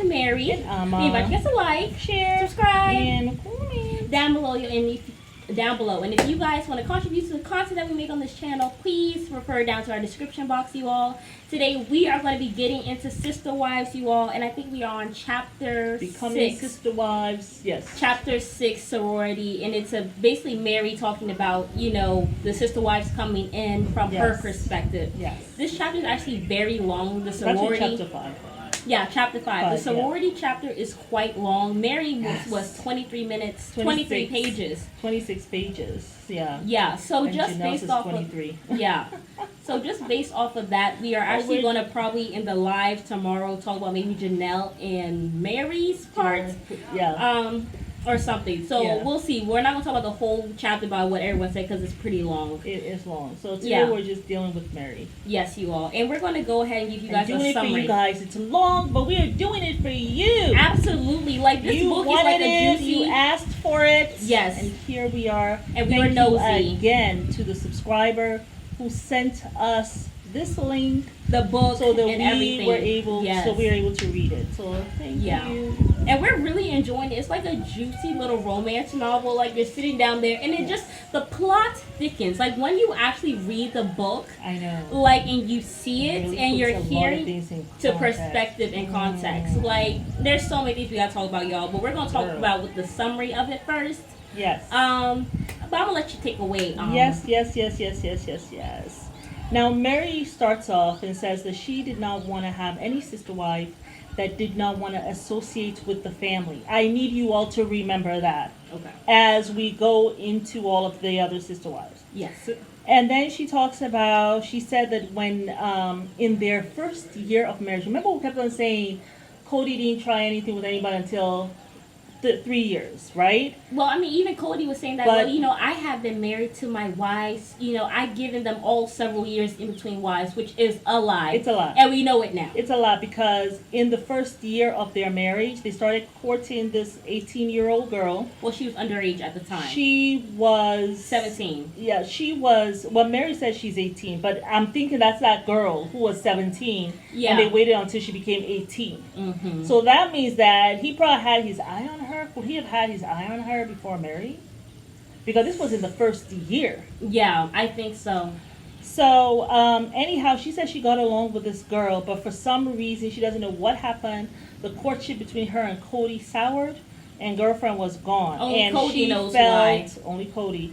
to Mary. And We invite you guys to like, share, subscribe, and comment down below. And if you guys want to contribute to the content that we make on this channel, please refer down to our description box, you all. Today we are going to be getting into sister wives, you all, and I think we are on chapter Becoming 6. sister wives, yes. Chapter 6, sorority, and it's basically Mary talking about, the sister wives coming in from her perspective. Yes. This chapter is actually very long. The It's actually sorority. chapter 5. Yeah, chapter 5. The sorority chapter is quite long. Mary was 23 minutes, 23 pages. 26 pages, yeah. Yeah, so And just Janelle's based is off 23. of so just based off of that, we are actually going to probably in the live tomorrow talk about maybe Janelle and Mary's part. Yeah. Or something. So we'll see. We're not going to talk about the whole chapter about what everyone said because it's pretty long. It is long. So today we're just dealing with Mary. Yes, you all. And we're going to go ahead and give you guys a summary. Doing it for you guys. It's long, but we are doing it for you. Absolutely. Like this book is like a juicy. You asked for it. Yes. And here we are. And we were nosy. Thank you again to the subscriber who sent us this link, the book, so that and everything. we were able to read it. So thank you. And we're really enjoying it. It's like a juicy little romance novel. Like you're sitting down there, and it just the plot thickens. Like when you actually read the book, I know. Like and you see it, really and you're hearing to perspective and context. Like there's so many things we gotta talk about, y'all. But we're gonna talk about with the summary of it first. Yes. But I'm gonna let you take away. Yes. Now, Mary starts off and says that she did not want to have any sister wife that did not want to associate with the family. I need you all to remember that. Okay. As we go into all of the other sister wives. Yes. And then she said that when in their first year of marriage, remember we kept on saying Cody didn't try anything with anybody until 3 years, right? Well, I mean, even Cody was saying that, I have been married to my wives. I've given them all several years in between wives, which is a lie. It's a lie. And we know it now. It's a lie because in the first year of their marriage, they started courting this 18-year-old girl. Well, she was underage at the time. She was 17. Yeah, she was. Well, Mary says she's 18, but I'm thinking that's that girl who was 17. Yeah. And they waited until she became 18. Mm-hmm. So that means that he probably had his eye on her. Could he have had his eye on her before Mary? Because this was in the first year. Yeah, I think so. So, anyhow, she said she got along with this girl, but for some reason, she doesn't know what happened. The courtship between her and Cody soured, and girlfriend was gone. Only Cody knows why. Only Cody.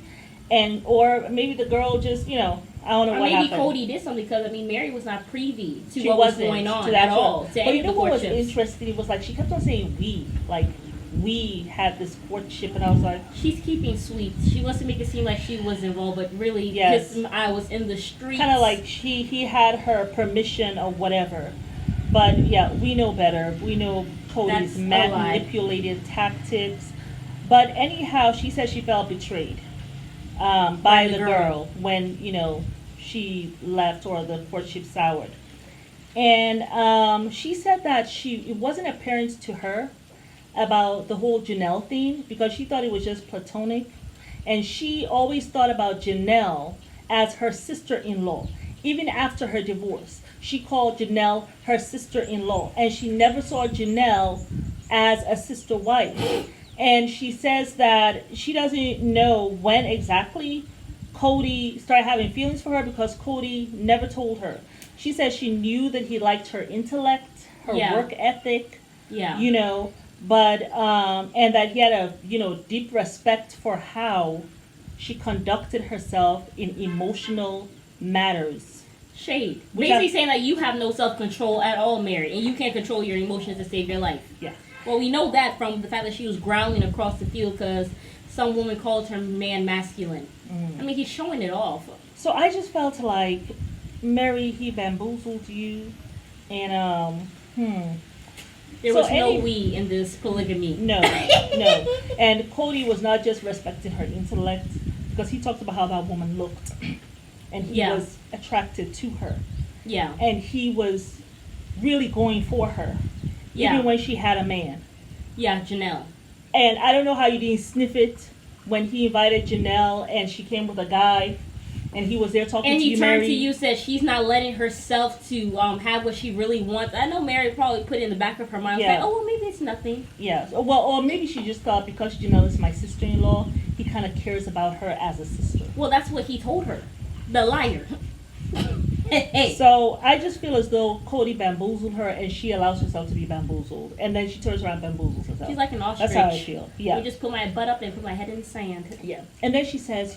Or maybe the girl just, I don't know what happened. Maybe Cody did something because, Mary was not privy to what was going on at all. But you know what was interesting? It was like she kept on saying we. Like, we had this courtship, and I was like... She's keeping sweet. She wants to make it seem like she was involved, but really, I was in the streets. Kind of like he had her permission or whatever. But, yeah, we know better. We know Cody's manipulated tactics. But anyhow, she said she felt betrayed by the girl when, she left or the courtship soured. And she said that it wasn't apparent to her about the whole Janelle thing because she thought it was just platonic, and she always thought about Janelle as her sister-in-law. Even after her divorce, she called Janelle her sister-in-law, and she never saw Janelle as a sister wife. And she says that she doesn't know when exactly Cody started having feelings for her because Cody never told her. She says she knew that he liked her intellect, her work ethic, but and that he had a deep respect for how she conducted herself in emotional matters. Shade. Basically saying that you have no self-control at all, Mary, and you can't control your emotions to save your life. Yeah. Well, we know that from the fact that she was growling across the field because some woman called her man masculine. He's showing it off. So I just felt like, Mary, he bamboozled you, and There was no we in this polygamy. No. And Cody was not just respecting her intellect, because he talked about how that woman looked, and he was attracted to her. Yeah. And he was really going for her, even when she had a man. Yeah, Janelle. And I don't know how you didn't sniff it when he invited Janelle and she came with a guy. and he was there talking And to he you, turned Meri. to you, said she's not letting herself to have what she really wants. I know Meri probably put it in the back of her mind. Yeah. Like, oh, well, maybe it's nothing. Yeah. Well, or maybe she just thought because Janelle is my sister-in-law, he kind of cares about her as a sister. Well, that's what he told her. The liar. Hey. So I just feel as though Cody bamboozled her, and she allows herself to be bamboozled, and then she turns around and bamboozles herself. She's like an ostrich. That's how I feel. Yeah. You just put my butt up and put my head in the sand. Yeah. And then she says,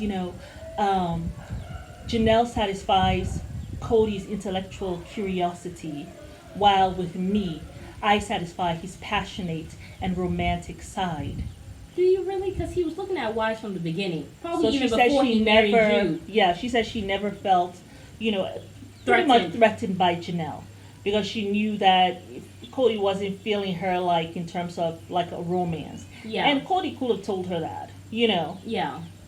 Janelle satisfies Cody's intellectual curiosity, while with me, I satisfy his passionate and romantic side. Do you really? Because he was looking at wives from the beginning. Probably So even she said before she he married never, you. yeah, she said she never felt, pretty much threatened by Janelle, because she knew that Cody wasn't feeling her like in terms of like a romance. Yeah. And Cody could have told her that, Yeah.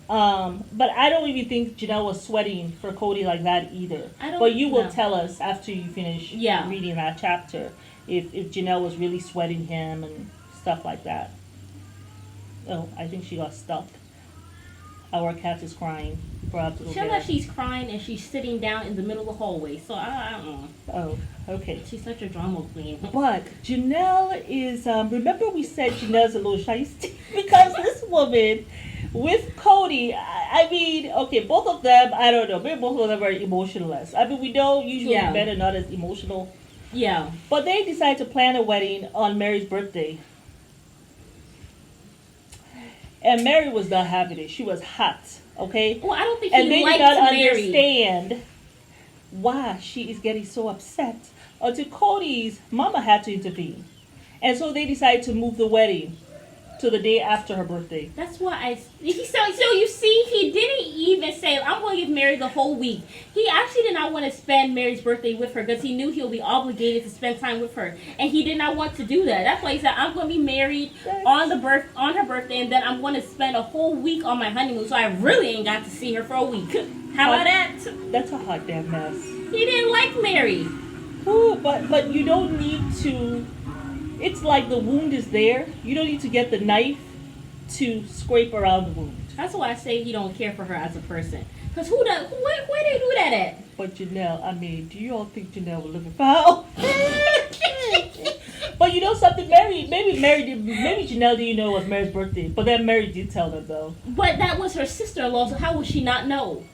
But I don't even think Janelle was sweating for Cody like that either. But you will tell us after you finish reading that chapter if Janelle was really sweating him and stuff like that. Oh, I think she got stuffed. Our cat is crying. She like she's crying and she's sitting down in the middle of the hallway. So I don't know. Oh, okay. She's such a drama queen. But Janelle is, remember we said Janelle's a little shiesty? Because this woman with Cody, I mean, okay, both of them, I don't know, maybe both of them are emotionless. I mean, we know usually men are not as emotional. Yeah. But they decided to plan a wedding on Mary's birthday. And Meri was not having it. She was hot, okay? Well, I don't think and he they liked did not Meri. understand why she is getting so upset until Cody's mama had to intervene. And so they decided to move the wedding to the day after her birthday. That's why so you see, he didn't even say, I'm going to give Meri the whole week. He actually did not want to spend Mary's birthday with her because he knew he'll be obligated to spend time with her. And he did not want to do that. That's why he said, I'm going to be married on her birthday, and then I'm going to spend a whole week on my honeymoon, so I really ain't got to see her for a week. How about that? That's a hot damn mess. He didn't like Meri. Ooh, but you don't need to. It's like the wound is there. You don't need to get the knife to scrape around the wound. That's why I say he don't care for her as a person. Because where they do that at? But Janelle, I mean, do you all think Janelle will live in foul? But you know something, maybe Janelle didn't know it was Mary's birthday. But then Meri did tell her though. But that was her sister-in-law, so how would she not know?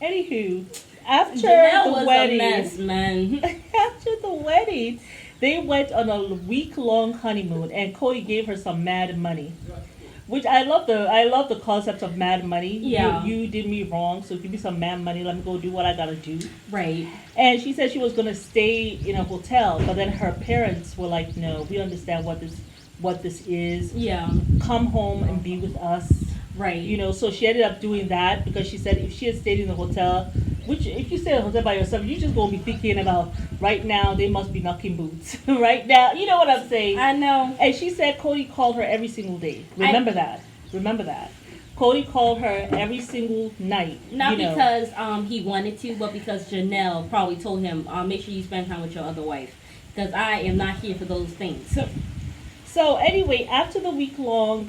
Anywho, after Janelle the was wedding, a mess, man. After the wedding, they went on a week-long honeymoon, and Cody gave her some mad money, which I love the concept of mad money. Yeah, you did me wrong, so give me some mad money. Let me go do what I gotta do. Right. And she said she was gonna stay in a hotel, but then her parents were like, "No, we understand what this is. Yeah. Come home and be with us." Right. So she ended up doing that because she said if she had stayed in the hotel, which if you stay in a hotel by yourself, you just gonna be thinking about right now they must be knocking boots. Right now, you know what I'm saying? I know. And she said Cody called her every single day. Remember that. Cody called her every single night. Not because he wanted to, but because Janelle probably told him, make sure you spend time with your other wife. Because I am not here for those things. So anyway, after the week long,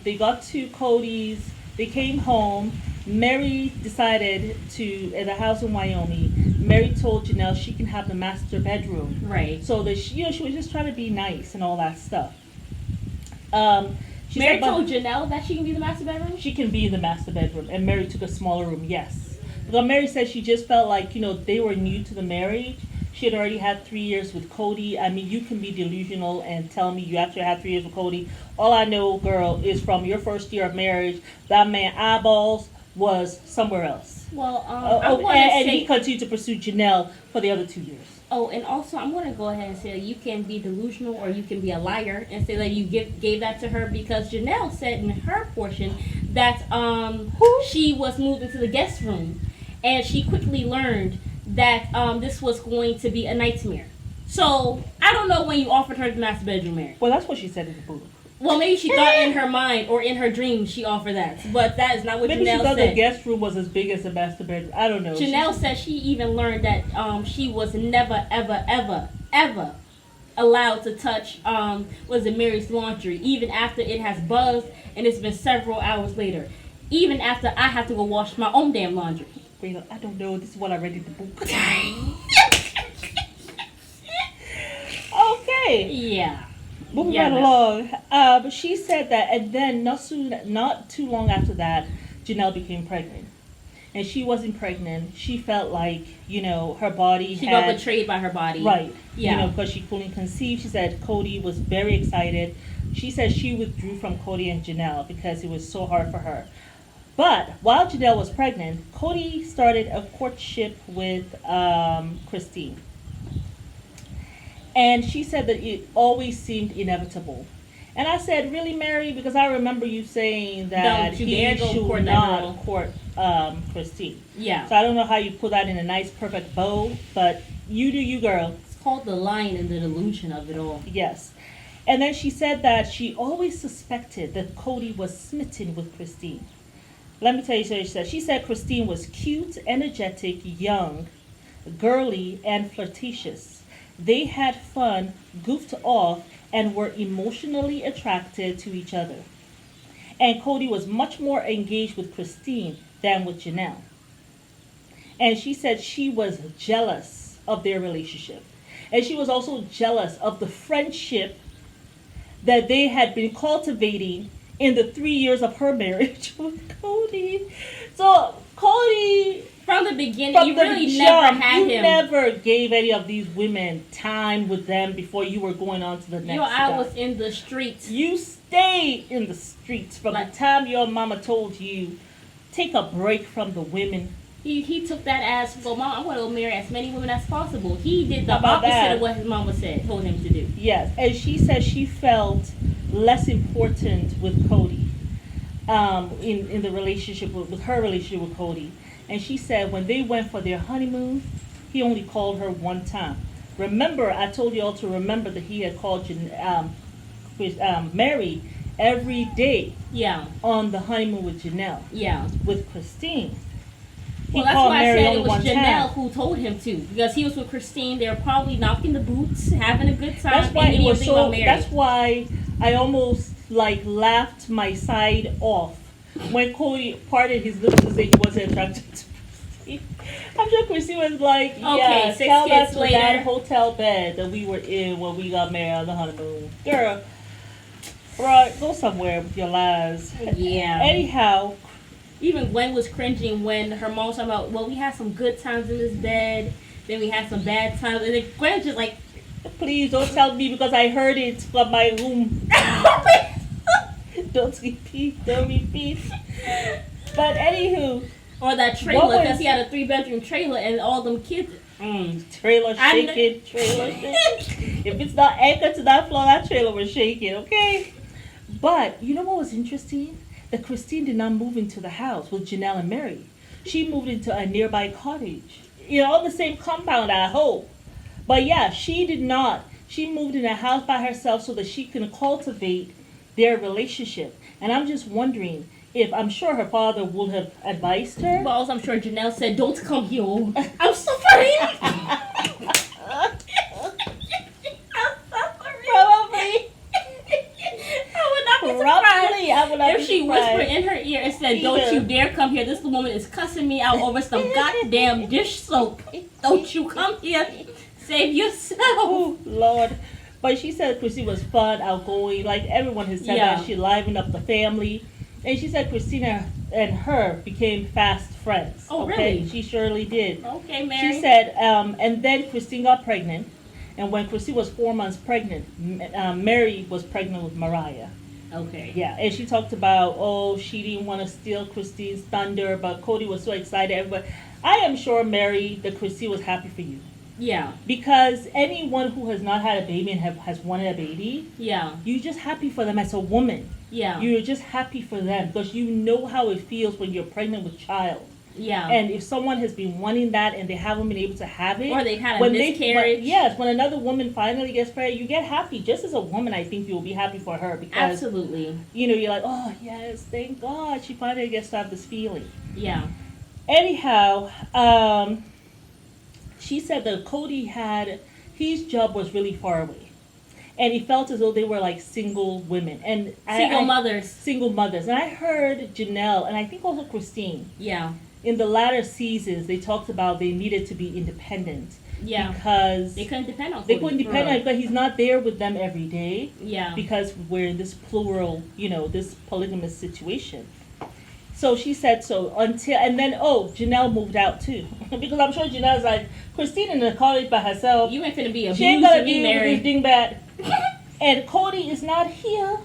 they got to Cody's. They came home. Meri decided in the house in Wyoming. Meri told Janelle she can have the master bedroom. Right. So that she was just trying to be nice and all that stuff. Meri told Janelle that she can be the master bedroom? She can be in the master bedroom. And Meri took a smaller room, yes. But Meri said she just felt like, they were new to the marriage. She had already had 3 years with Cody. I mean, you can be delusional and tell me you actually had 3 years with Cody. All I know, girl, is from your first year of marriage, that man eyeballs was somewhere else. Well, and he continued to pursue Janelle for the other 2 years. Oh, and also I'm going to go ahead and say you can be delusional or you can be a liar and say that you gave that to her because Janelle said in her portion that she was moved into the guest room and she quickly learned that this was going to be a nightmare. So I don't know when you offered her the master bedroom, Meri. Well, that's what she said in the book. Well, maybe she thought in her mind or in her dreams she offered that, but that is not what maybe Janelle she thought said. The guest room was as big as the master bedroom. I don't know. Janelle said she even learned that she was never, ever, ever, ever allowed to touch Meri's laundry, even after it has buzzed and it's been several hours later. even after I have to go wash my own damn laundry. I don't know. This is what I read in the book. Okay. Yeah. Moving Yeah, right along. She said that, and then not too long after that, Janelle became pregnant. And she wasn't pregnant. She felt like, her body She got betrayed by her body. Right. Yeah. Because she couldn't conceive. She said Cody was very excited. She said she withdrew from Cody and Janelle because it was so hard for her. But while Janelle was pregnant, Cody started a courtship with Christine. And she said that it always seemed inevitable. And I said, really, Mary? Because I remember you saying that he should not court Christine. Yeah. So I don't know how you put that in a nice, perfect bow, but you do you, girl. It's called the lion and the delusion of it all. Yes. And then she said that she always suspected that Cody was smitten with Christine. Let me tell you what she said. She said Christine was cute, energetic, young, girly, and flirtatious. They had fun, goofed off, and were emotionally attracted to each other. And Cody was much more engaged with Christine than with Janelle. And she said she was jealous of their relationship. And she was also jealous of the friendship that they had been cultivating in the 3 years of her marriage with Cody. So Cody, from the beginning, you really never had him. You never gave any of these women time with them before you were going on to the next I was in the streets. You stayed in the streets from the time your mama told you, take a break from the women. He took that as, well, Mom, I want to marry as many women as possible. He did the opposite of what his mama told him to do. Yes, and she said she felt less important with Cody in the relationship, with her relationship with Cody. And she said when they went for their honeymoon, he only called her one time. Remember, I told you all to remember that he had called Meri every day. Yeah. On the honeymoon with Janelle. Yeah. With Christine. Well, that's why I said it was Janelle who told him to, because he was with Christine. They were probably knocking the boots, having a good time. That's why it was so. That's why I almost laughed my side off when Cody parted his lips to say he wasn't attracted to Christine. I'm sure Christine was like, "Yeah, tell us to that hotel bed that we were in when we got married on the honeymoon, girl. Right, go somewhere with your lies." Yeah. Anyhow. Even Gwen was cringing when her mom was talking about, well, we had some good times in this bed, then we had some bad times, and then Gwen's just like, please don't tell me because I heard it from my room. Don't repeat. But anywho. Or that trailer, because he had a 3-bedroom trailer and all them kids. Trailer shaking. If it's not anchored to that floor, that trailer was shaking, okay? But you know what was interesting? That Christine did not move into the house with Janelle and Meri. She moved into a nearby cottage. On the same compound, I hope. But yeah, she did not. She moved in a house by herself so that she can cultivate their relationship. And I'm just wondering if, I'm sure her father would have advised her. But also I'm sure Janelle said, don't come here. I'm suffering. Probably. I would not if she whispered in her ear and said, don't you dare come here. This woman is cussing me out over some goddamn dish soap. Don't you come here. Save yourself. Oh, Lord. But she said Christine was fun, outgoing. Like everyone has said that. She livened up the family. And she said Christina and her became fast friends. Oh, really? She surely did. Okay, Mary. She said, and then Christine got pregnant. And when Christine was 4 months pregnant, Meri was pregnant with Mariah. Okay. Yeah, and she talked about, she didn't want to steal Christine's thunder, but Cody was so excited. Everybody, I am sure, Meri, that Christine was happy for you. Yeah. Because anyone who has not had a baby and has wanted a baby, you're just happy for them as a woman. Yeah. You're just happy for them because you know how it feels when you're pregnant with child. Yeah. And if someone has been wanting that and they haven't been able to have it. Or they've had a miscarriage. When another woman finally gets pregnant, you get happy. Just as a woman, I think you will be happy for her. Because, absolutely. You're like, oh, yes, thank God she finally gets to have this feeling. Yeah. Anyhow, she said that Cody his job was really far away. and it felt as though they were like single women and mothers. Single mothers. And I heard Janelle and I think also Christine. Yeah. In the latter seasons, they talked about they needed to be independent. Yeah. Because they couldn't depend on Cody. They couldn't depend on him, but he's not there with them every day. Yeah. Because we're in this plural, this polygamous situation. So she said so until, and then, Janelle moved out too. Because I'm sure Janelle's like, Christine in the college by herself. You ain't finna be abused. She ain't gonna be married. This dingbat. And Cody is not here.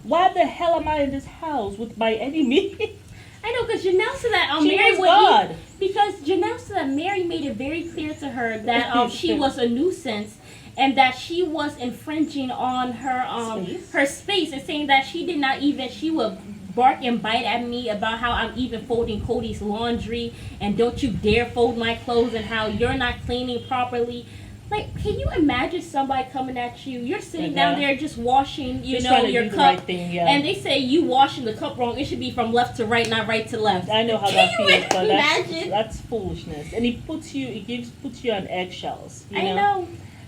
Why the hell am I in this house with my enemy? I know, because Janelle said that Mary would because Janelle said that Mary made it very clear to her that she was a nuisance and that she was infringing on her space and saying that she would bark and bite at me about how I'm even folding Cody's laundry and don't you dare fold my clothes and how you're not cleaning properly. Like, can you imagine somebody coming at you? You're sitting down there just washing, your cup, right thing, and they say you washing the cup wrong. It should be from left to right, not right to left. I know how that feels, but that's foolishness, and it puts you on eggshells. I know.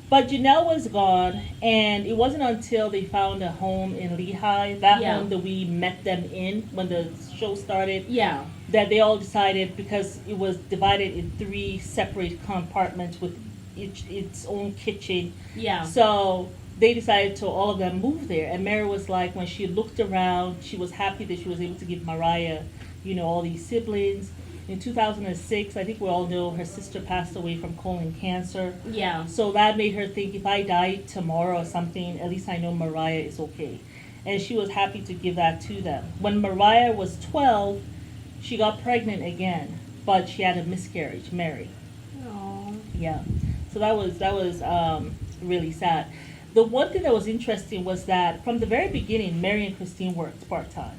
But Janelle was gone, and it wasn't until they found a home in Lehigh, home that we met them in when the show started. Yeah. That they all decided, because it was divided in 3 separate compartments with its own kitchen. Yeah. So they decided to all of them move there. And Meri was like, when she looked around, she was happy that she was able to give Mariah, all these siblings. In 2006, I think we all know her sister passed away from colon cancer. Yeah. So that made her think, if I die tomorrow or something, at least I know Mariah is okay. And she was happy to give that to them. When Mariah was 12, she got pregnant again, but she had a miscarriage, Meri. Aww. Yeah. So that was really sad. The one thing that was interesting was that from the very beginning, Meri and Christine worked part-time.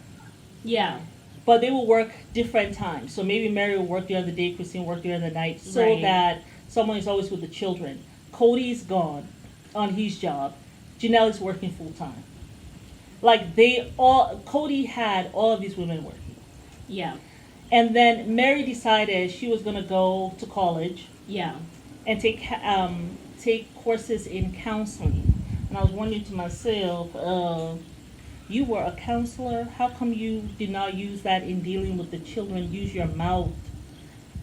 Yeah. But they will work different times. So maybe Meri will work during the day, Christine will work during the night, so that someone is always with the children. Cody's gone on his job. Janelle is working full-time. Like Cody had all of these women working. Yeah. And then Meri decided she was going to go to college. Yeah. And take courses in counseling. And I was wondering to myself, you were a counselor. How come you did not use that in dealing with the children? Use your mouth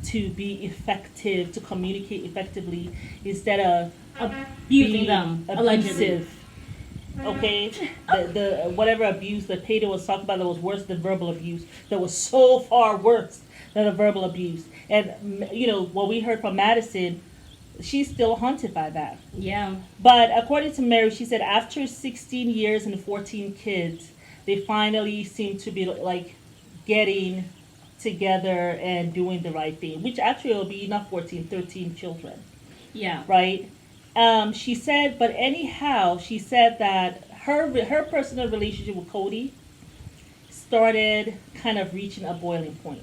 to be effective, to communicate effectively, instead of abusing them, abusive. Okay, the whatever abuse that Peter was talking about that was worse than verbal abuse, that was so far worse than a verbal abuse. And what we heard from Madison, she's still haunted by that. Yeah. But according to Meri, she said after 16 years and 14 kids, they finally seem to be like getting together and doing the right thing, which actually will be not 14, 13 children. Yeah. Right? She said, but anyhow, she said that her personal relationship with Cody started kind of reaching a boiling point.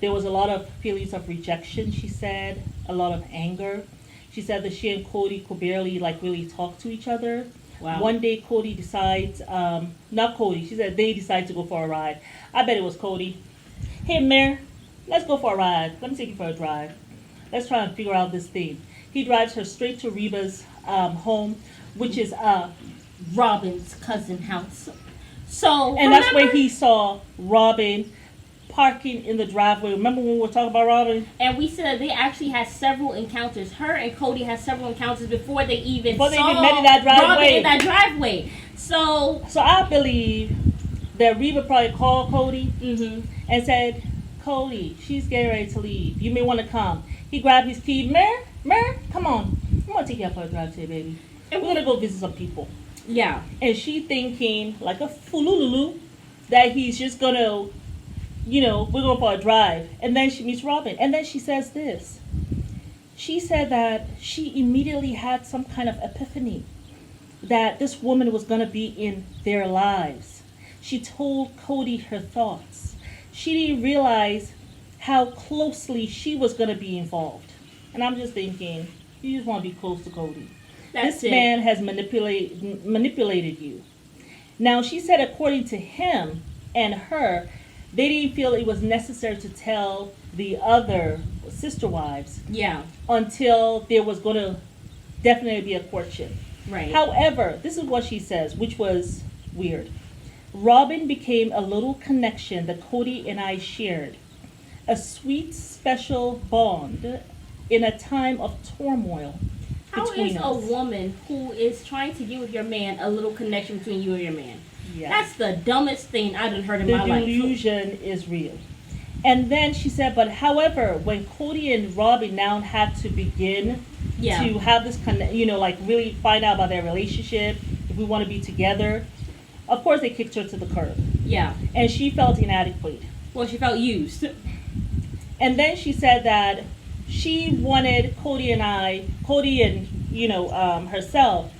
There was a lot of feelings of rejection, she said, a lot of anger. She said that she and Cody could barely really talk to each other. Wow. One day Cody decides, not Cody, she said they decide to go for a ride. I bet it was Cody. Hey, Meri, let's go for a ride. Let me take you for a drive. Let's try and figure out this thing. He drives her straight to Reba's home, which is Robin's cousin house. So, and that's where he saw Robin parking in the driveway. Remember when we were talking about Robin? And we said they actually had several encounters. Her and Cody had several encounters before they even met in that driveway. Robin in that driveway. So I believe that Reba probably called Cody and said, Cody, she's getting ready to leave. You may want to come. He grabbed his key. Meri, come on. I'm going to take you out for a drive today, baby. And we're going to go visit some people. Yeah. And she thinking, like a fulululu, that he's just going to, we're going for a drive. And then she meets Robin. And then she says this. She said that she immediately had some kind of epiphany that this woman was going to be in their lives. She told Cody her thoughts. She didn't realize how closely she was going to be involved. And I'm just thinking, you just want to be close to Cody. This man has manipulated you. Now, she said according to him and her, they didn't feel it was necessary to tell the other sister wives. Yeah. Until there was going to definitely be a courtship. Right. However, this is what she says, which was weird. Robin became a little connection that Cody and I shared, a sweet, special bond in a time of turmoil How between is a us. woman who is trying to get with your man a little connection between you and your man? Yes. That's the dumbest thing I've ever heard in The my life. delusion is real. And then she said, but however, when Cody and Robin now had to begin Yeah. to have this like really find out about their relationship, if we want to be together, of course they kicked her to the curb. Yeah. And she felt inadequate. Well, she felt used. And then she said that she wanted Cody and herself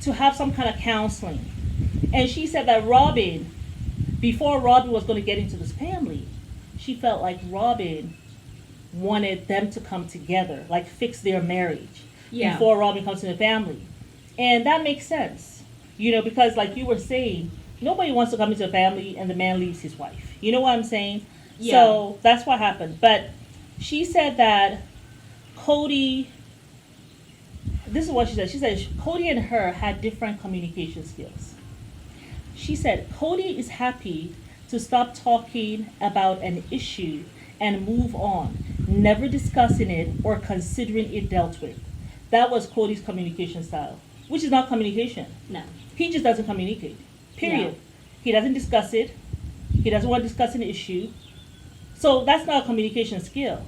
to have some kind of counseling. And she said that Robin, before Robin was going to get into this family, she felt like Robin wanted them to come together, like fix their marriage before Robin comes to the family. And that makes sense, because like you were saying, nobody wants to come into a family and the man leaves his wife. You know what I'm saying? Yeah. So that's what happened. But she said that Cody, this is what she said. She said Cody and her had different communication skills. She said Cody is happy to stop talking about an issue and move on, never discussing it or considering it dealt with. That was Cody's communication style, which is not communication. No. He just doesn't communicate. Period. Yeah. He doesn't discuss it. He doesn't want to discuss an issue. So that's not a communication skill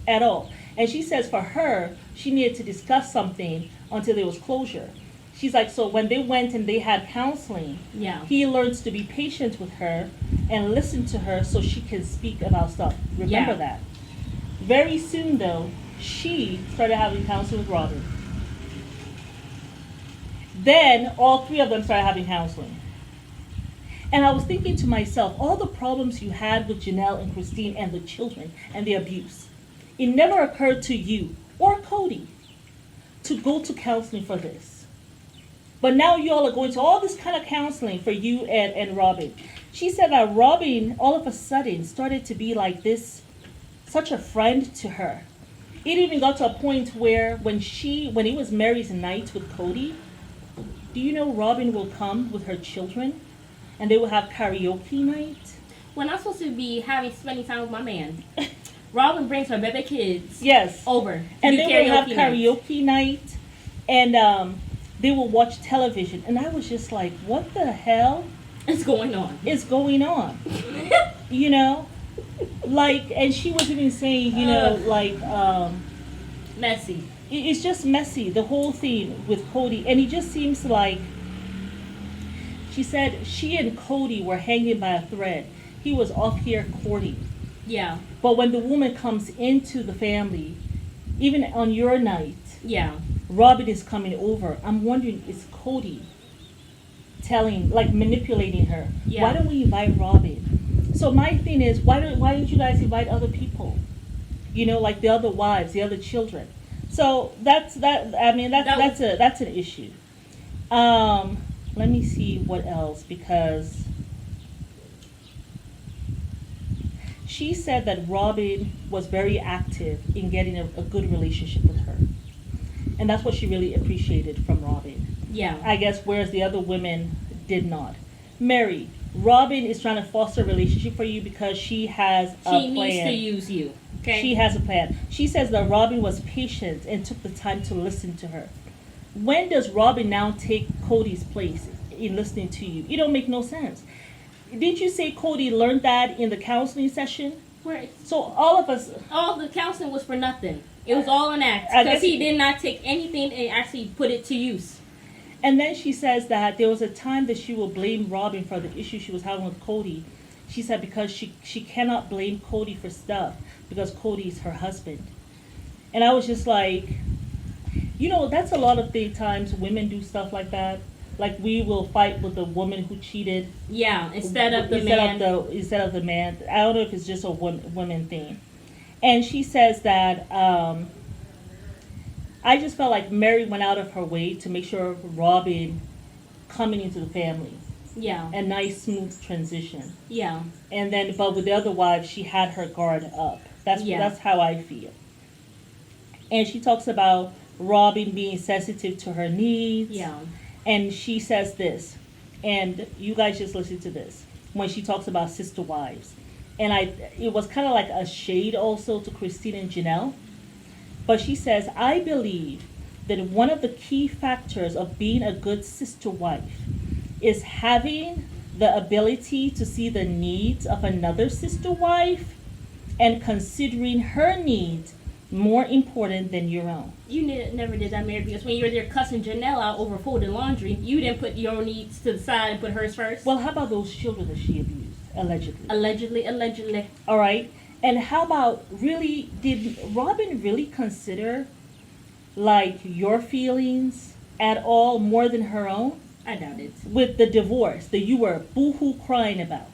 at all. And she says for her, she needed to discuss something until there was closure. She's like, so when they went and they had counseling, he learns to be patient with her and listen to her so she can speak about stuff. Remember that. Very soon, though, she started having counseling with Robin. Then all three of them started having counseling. And I was thinking to myself, all the problems you had with Janelle and Christine and the children and the abuse, it never occurred to you or Cody to go to counseling for this. But now you all are going to all this kind of counseling for you and Robin. She said that Robin all of a sudden started to be like this, such a friend to her. It even got to a point where when it was Mary's night with Cody, do you know Robin will come with her children and they will have karaoke night? When I'm supposed to be spending time with my man, Robin brings her baby kids over. And they will have karaoke night and they will watch television. And I was just like, what the hell is going on? Like, and she was even saying, messy. It's just messy, the whole thing with Cody. And it just seems like, she said she and Cody were hanging by a thread. He was off here courting. Yeah. But when the woman comes into the family, even on your night, Robin is coming over. I'm wondering, is Cody manipulating her? Yeah. Why don't we invite Robin? So my thing is, why don't you guys invite other people? Like the other wives, the other children. So that's that. I mean, that's an issue. Let me see what else, because she said that Robin was very active in getting a good relationship with her. And that's what she really appreciated from Robin. Yeah. I guess, whereas the other women did not. Mary, Robin is trying to foster a relationship for you because she has a plan. She needs to use you. Okay. She has a plan. She says that Robin was patient and took the time to listen to her. When does Robin now take Cody's place in listening to you? It don't make no sense. Didn't you say Cody learned that in the counseling session? Right. So all the counseling was for nothing. It was all an act because he did not take anything and actually put it to use. And then she says that there was a time that she will blame Robin for the issue she was having with Cody. She said because she cannot blame Cody for stuff because Cody is her husband. And I was just like, that's a lot of times women do stuff like that. Like we will fight with the woman who cheated. Yeah, instead of the man. I don't know if it's just a woman thing. And she says that I just felt like Meri went out of her way to make sure Robin coming into the family. Yeah. A nice, smooth transition. Yeah. And then, but with the other wives, she had her guard up. That's how I feel. And she talks about Robin being sensitive to her needs. Yeah. And she says this, and you guys just listen to this when she talks about sister wives. And it was kind of like a shade also to Christine and Janelle. But she says, I believe that one of the key factors of being a good sister wife is having the ability to see the needs of another sister wife and considering her needs more important than your own. You never did that, Mary, because when you were there cussing Janelle out over folding laundry, you didn't put your needs to the side and put hers first. Well, how about those children that she abused, allegedly? Allegedly. All right. And how about really, did Robin really consider like your feelings at all more than her own? I doubt it. With the divorce that you were boo-hoo crying about,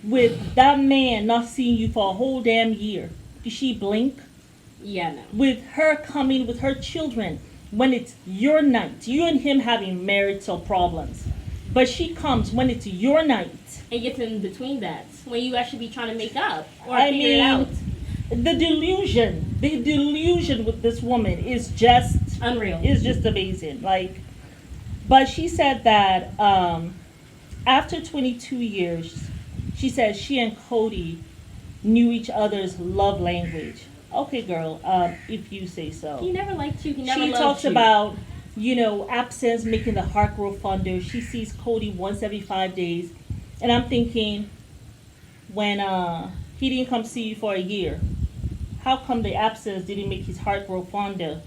with that man not seeing you for a whole damn year, did she blink? Yeah, no. With her coming with her children when it's your night, you and him having marital problems, but she comes when it's your night. And gets in between that when you actually be trying to make up or I figure it out. The delusion with this woman is just Unreal. Is just amazing. Like, but she said that after 22 years, she said she and Cody knew each other's love language. Okay, girl, if you say so. He never liked you. He never loved you. She talks about, absence making the heart grow fonder. She sees Cody once every 5 days. And I'm thinking, when he didn't come see you for a year, how come the absence didn't make his heart grow fonder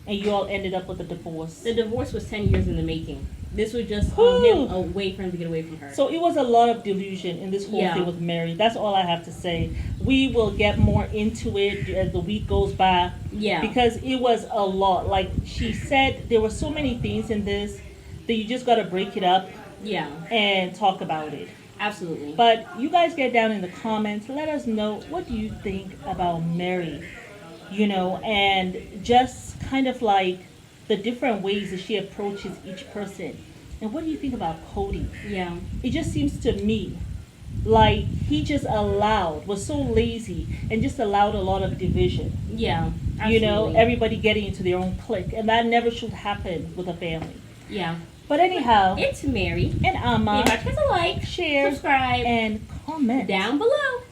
and you all ended up with a divorce? The divorce was 10 years in the making. This was just him a way for him to get away from her. So it was a lot of delusion in this whole thing with Meri. That's all I have to say. We will get more into it as the week goes by. Yeah. Because it was a lot. Like she said, there were so many things in this that you just got to break it up. Yeah. And talk about it. Absolutely. But you guys get down in the comments. Let us know, what do you think about Meri? And just kind of like the different ways that she approaches each person. And what do you think about Cody? Yeah. It just seems to me like he just was so lazy and just allowed a lot of division. Yeah. Absolutely. Everybody getting into their own clique. And that never should happen with a family. Yeah. But anyhow, it's Meri and Amma. Give our kids a like, share, subscribe, and comment down below.